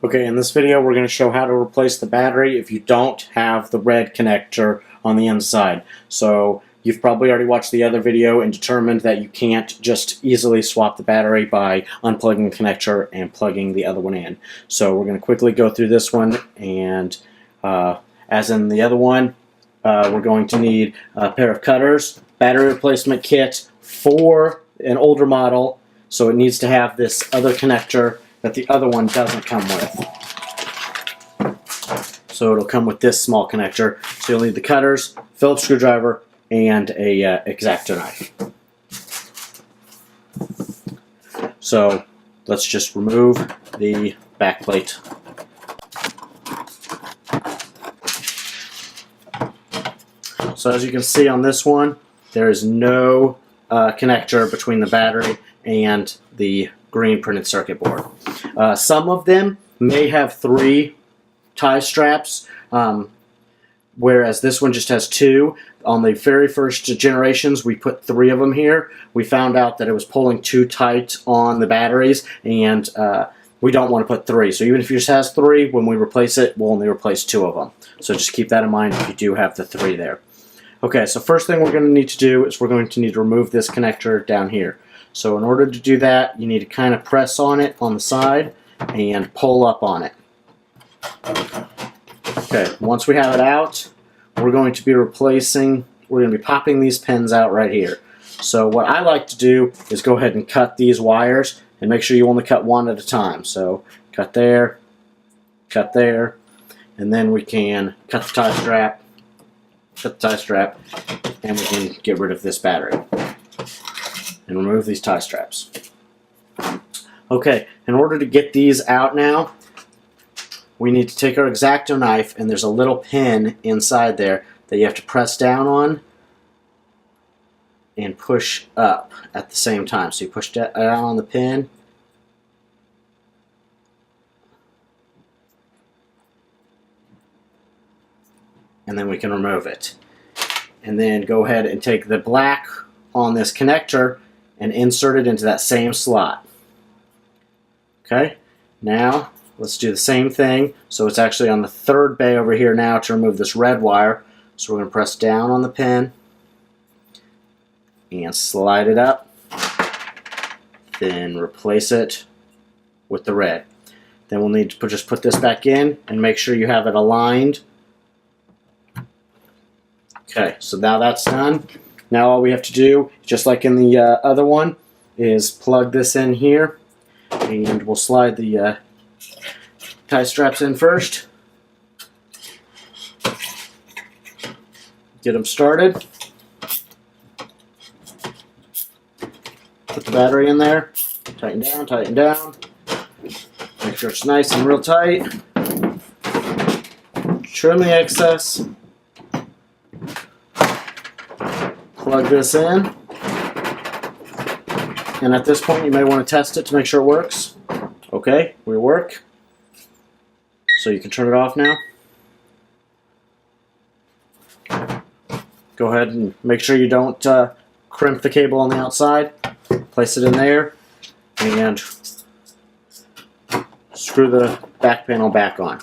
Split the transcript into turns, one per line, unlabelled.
Okay, in this video we're going to show how to replace the battery if you don't have the red connector on the inside. So you've probably already watched the other video and determined that you can't just easily swap the battery by unplugging the connector and plugging the other one in. So we're going to quickly go through this one, and as in the other one, we're going to need a pair of cutters, battery replacement kit for an older model, so it needs to have this other connector that the other one doesn't come with. So it'll come with this small connector. So you'll need the cutters, Phillips screwdriver, and a X-Acto knife. So let's just remove the back plate. So as you can see on this one, there is no connector between the battery and the green printed circuit board. Some of them may have 3 tie straps, whereas this one just has 2. On the very first generations, we put 3 of them here. We found out that it was pulling too tight on the batteries, and we don't want to put 3. So even if yours has 3, when we replace it, we'll only replace 2 of them. So just keep that in mind if you do have the 3 there. Okay, so first thing we're going to need to do is we're going to need to remove this connector down here. So in order to do that, you need to kind of press on it on the side and pull up on it. Okay, once we have it out, we're going to be popping these pins out right here. So what I like to do is go ahead and cut these wires, and make sure you only cut one at a time. So cut there, and then we can cut the tie strap, and we can get rid of this battery and remove these tie straps. Okay, in order to get these out now, we need to take our X-Acto knife, and there's a little pin inside there that you have to press down on and push up at the same time. So you push down on the pin, and then we can remove it. And then go ahead and take the black on this connector and insert it into that same slot. Okay, now let's do the same thing. So it's actually on the 3rd bay over here now to remove this red wire. So we're going to press down on the pin and slide it up, then replace it with the red. Then we'll need to just put this back in and make sure you have it aligned. Okay, so now that's done. Now all we have to do, just like in the other one, is plug this in here, and we'll slide the tie straps in first. Get them started. Put the battery in there. Tighten down. Make sure it's nice and real tight. Trim the excess. Plug this in, and at this point you may want to test it to make sure it works. Okay, we work. So you can turn it off now. Go ahead and make sure you don't crimp the cable on the outside. Place it in there and screw the back panel back on.